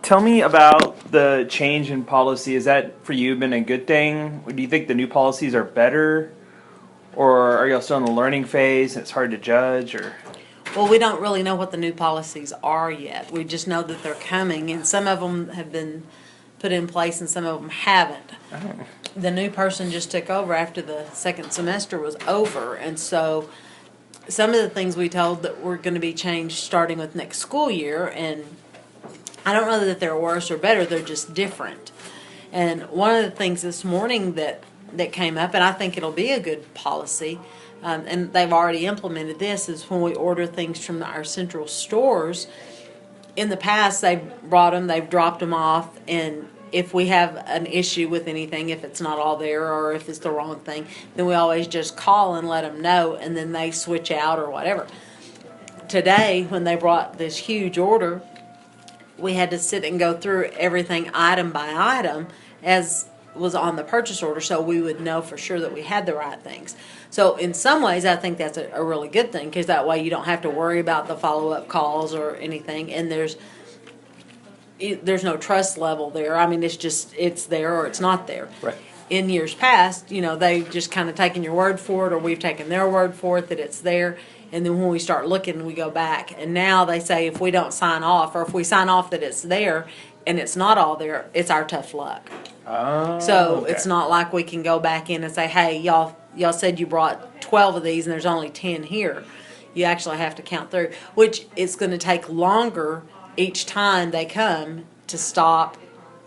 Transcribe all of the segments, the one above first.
Tell me about the change in policy. Is that for you been a good thing? Do you think the new policies are better, or are y'all still in the learning phase and it's hard to judge? Or Well, we don't really know what the new policies are yet. We just know that they're coming, and some of them have been put in place and some of them haven't. The new person just took over after the second semester was over, and so some of the things we told that were going to be changed starting with next school year, and I don't know that they're worse or better, they're just different. And one of the things this morning that came up, and I think it'll be a good policy, and they've already implemented this, is when we order things from our central stores. In the past, they've brought them, they've dropped them off, and if we have an issue with anything, if it's not all there or if it's the wrong thing, then we always just call and let them know, and then they switch out or whatever. Today, when they brought this huge order, we had to sit and go through everything item by item as was on the purchase order, so we would know for sure that we had the right things. So in some ways, I think that's a really good thing, because that way you don't have to worry about the follow-up calls or anything, and there's no trust level there. I mean, it's there or it's not there. right? In years past, they've just kind of taken your word for it, or we've taken their word for it that it's there. And then when we start looking, we go back. And now they say if we don't sign off, or if we sign off that it's there and it's not all there, it's our tough luck. Oh, So okay. it's not like we can go back in and say, hey, y'all said you brought 12 of these and there's only 10 here. You actually have to count through, which it's going to take longer each time they come to stop.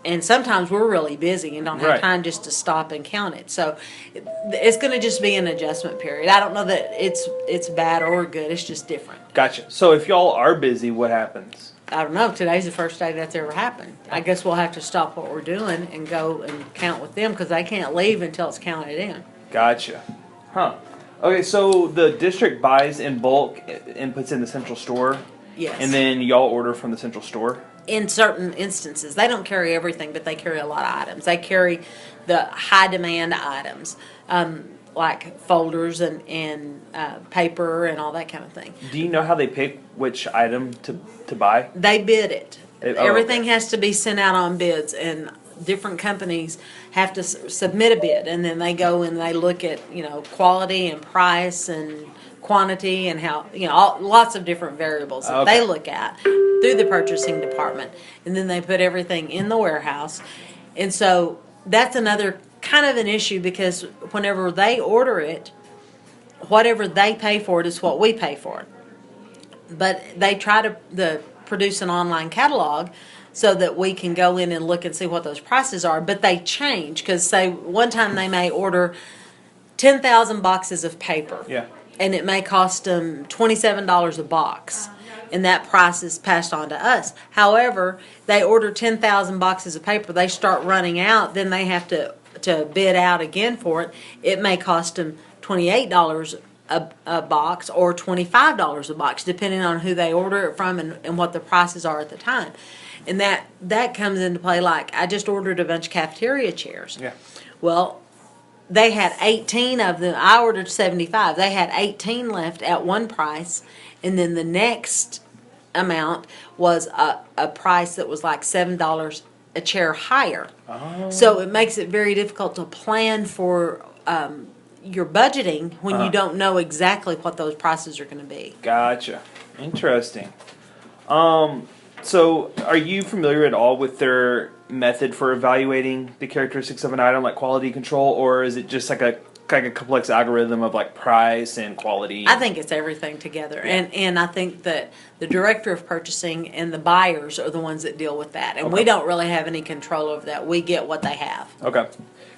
And sometimes we're really busy and don't have Right. time just to stop and count it. So it's going to just be an adjustment period. I don't know that it's bad or good. It's just different. Gotcha. So if y'all are busy, what happens? I don't know. Today's the first day that's ever happened. I guess we'll have to stop what we're doing and go and count with them, because they can't leave until it's counted in. Gotcha. Huh. Okay, so the district buys in bulk and puts in the central store, Yes. and then y'all order from the central store? In certain instances, they don't carry everything, but they carry a lot of items. They carry the high demand items, like folders and paper and all that kind of thing. Do you know how they pick which item to buy? They bid it. Oh, Everything okay. has to be sent out on bids, and different companies have to submit a bid, and then they go and they look at quality and price and quantity and how lots of different variables that Okay. they look at through the purchasing department, and then they put everything in the warehouse. And so that's another kind of an issue, because whenever they order it, whatever they pay for it is what we pay for it. But they try to produce an online catalog so that we can go in and look and see what those prices are. But they change, because say one time they may order 10,000 boxes of paper. Yeah. And it may cost them $27 a box, and that price is passed on to us. However, they order 10,000 boxes of paper, they start running out, then they have to bid out again for it. It may cost them $28 a box or $25 a box, depending on who they order it from and what the prices are at the time. And that comes into play. Like, I just ordered a bunch of cafeteria chairs. Yeah. Well, they had 18 of them. I ordered 75. They had 18 left at one price, and then the next amount was a price that was like $7 a chair higher. Oh. So it makes it very difficult to plan for your budgeting when you don't know exactly what those prices are going to be. Gotcha. Interesting. So are you familiar at all with their method for evaluating the characteristics of an item, like quality control, or is it just like a complex algorithm of like price and quality? I think it's everything together, and I think that the director of purchasing and the buyers are the ones that deal with that, and we Okay. don't really have any control over that. We get what they have. Okay.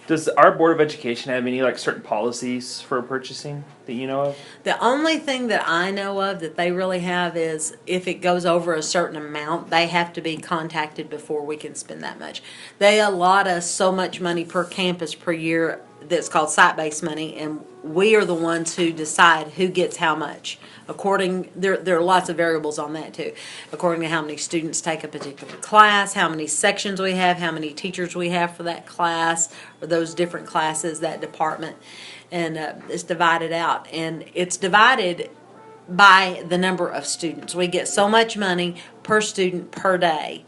Does our Board of Education have any like certain policies for purchasing that you know of? The only thing that I know of that they really have is if it goes over a certain amount, they have to be contacted before we can spend that much. They allot us so much money per campus per year that's called site-based money, and we are the ones who decide who gets how much. There are lots of variables on that too. According to how many students take a particular class, how many sections we have, how many teachers we have for that class or those different classes, that department, and it's divided out. And it's divided by the number of students. We get so much money per student per day.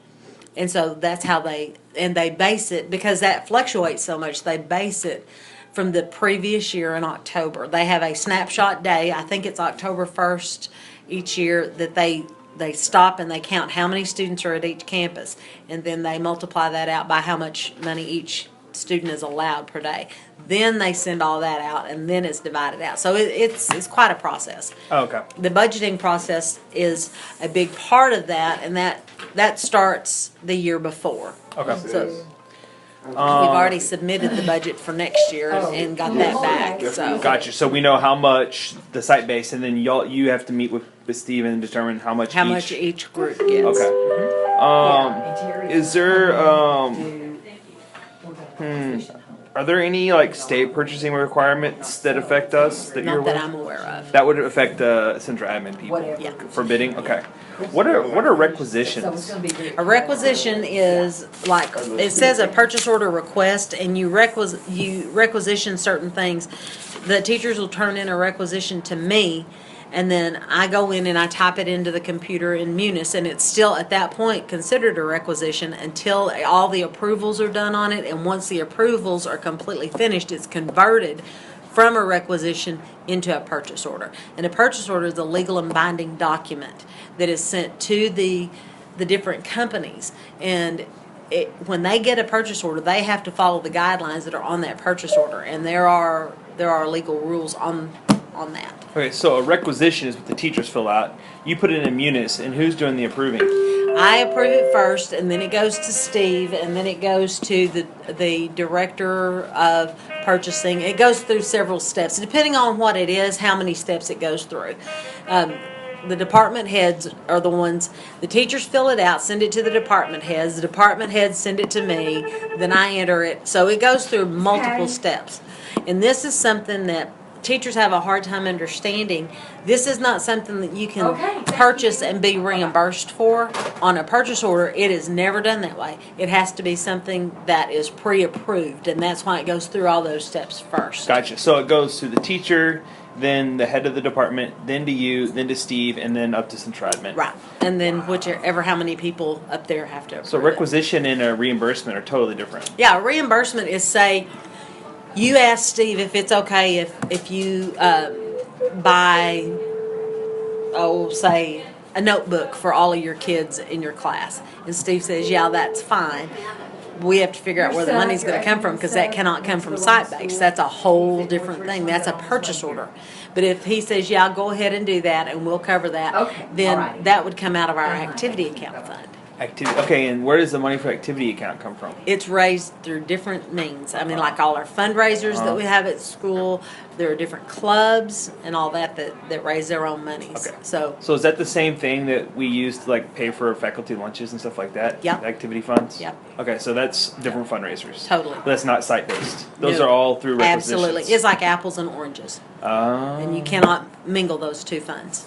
And so that's how they base it, because that fluctuates so much, they base it from the previous year in October. They have a snapshot day, I think it's October 1st each year, that they stop and they count how many students are at each campus, and then they multiply that out by how much money each student is allowed per day. Then they send all that out, and then it's divided out. So it's quite a process. Oh, okay. The budgeting process is a big part of that, and that starts the year before. Okay. So we've already submitted the budget for next year and got that back. So Gotcha. So we know how much the site base, and then you have to meet with Steve and determine how much how each. much each group gets. Okay. Is there are there any like state purchasing requirements that affect us that you're Not aware that of? I'm aware of. That would affect the central admin people. Yeah. For bidding? Okay. What are requisitions? A requisition is like, it says a purchase order request, and you requisition certain things. The teachers will turn in a requisition to me, and then I go in and I type it into the computer in Munis, and it's still at that point considered a requisition until all the approvals are done on it, and once the approvals are completely finished, it's converted from a requisition into a purchase order. And a purchase order is a legal and binding document that is sent to the different companies. And when they get a purchase order, they have to follow the guidelines that are on that purchase order. And there are legal rules on that. Okay, so a requisition is what the teachers fill out. You put it in Munis, and who's doing the approving? I approve it first, and then it goes to Steve, and then it goes to the director of purchasing. It goes through several steps, depending on what it is, how many steps it goes through. The department heads are the ones, the teachers fill it out, send it to the department heads send it to me, then I enter it. So it goes through multiple steps. And this is something that teachers have a hard time understanding. This is not something that you can purchase and be reimbursed for on a purchase order. It is never done that way. It has to be something that is pre-approved, and that's why it goes through all those steps first. Gotcha. So it goes to the teacher, then the head of the department, then to you, then to Steve, and then up to central admin. Right. And then whichever, how many people up there have to approve So it. requisition and a reimbursement are totally different. Yeah, a reimbursement is, say, you ask Steve if it's okay if you buy, say, a notebook for all of your kids in your class. And Steve says, yeah, that's fine. We have to figure out where the money's going to come from, because that cannot come from site-based. That's a whole different thing. That's a purchase order. But if he says, yeah, I'll go ahead and do that and we'll cover that, then that would come out of our activity account fund. Okay, and where does the money for activity account come from? It's raised through different means. I mean, like all our fundraisers that we have at school, there are different clubs and all that raise their own monies. Okay. So is that the same thing that we use to like pay for faculty lunches and stuff like that? Yep. The activity funds? Yep. Okay, so that's different fundraisers. Totally. But that's not site-based. Those No. are all through requisitions. absolutely, it's like apples and oranges, and you cannot mingle those two funds.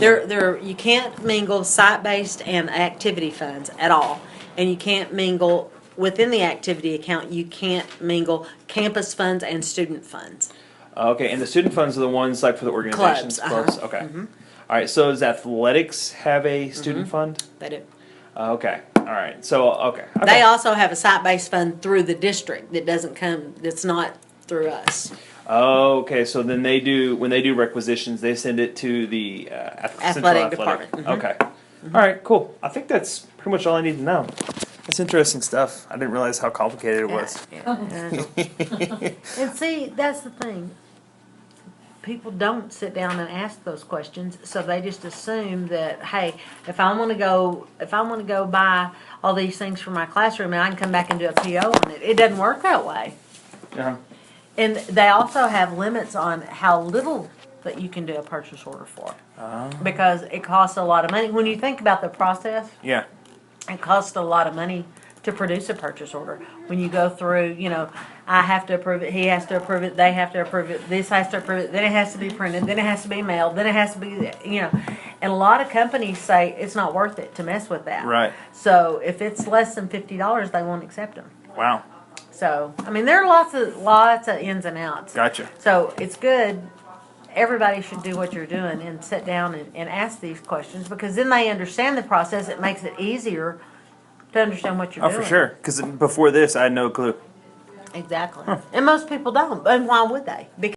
You can't mingle site-based and activity funds at all, and you can't mingle within the activity account. You can't mingle campus funds and student funds. Okay, and the student funds are the ones like for the organizations? Clubs, Okay. All right, so does athletics have a student fund? They do. Okay, all right. So, okay. They also have a site-based fund through the district that doesn't come. That's not through us. Okay, so then when they do requisitions, they send it to the central Department. Mhm. Okay. All right, cool. I think that's pretty much all I need to know. That's interesting stuff. I didn't realize how complicated it was. And see, that's the thing. People don't sit down and ask those questions, so they just assume that, hey, if I want to go buy all these things for my classroom, and I can come back and do a PO on it. It doesn't work that way. Uh-huh. And they also have limits on how little that you can do a purchase order for, because it costs a lot of money. When you think about the process, Yeah. it costs a lot of money to produce a purchase order. When you go through, I have to approve it, he has to approve it, they have to approve it, this has to approve it, then it has to be printed, then it has to be mailed, then it has to be, and a lot of companies say it's not worth it to mess with that. Right. So if it's less than $50, they won't accept them. Wow. So, I mean, there are lots of ins and outs. Gotcha. So it's good. Everybody should do what you're doing and sit down and ask these questions, because then they understand the process. It makes it easier to understand what you're Oh, doing. for sure. Because before this, I had no clue. Exactly. And most people don't. And why would they? Because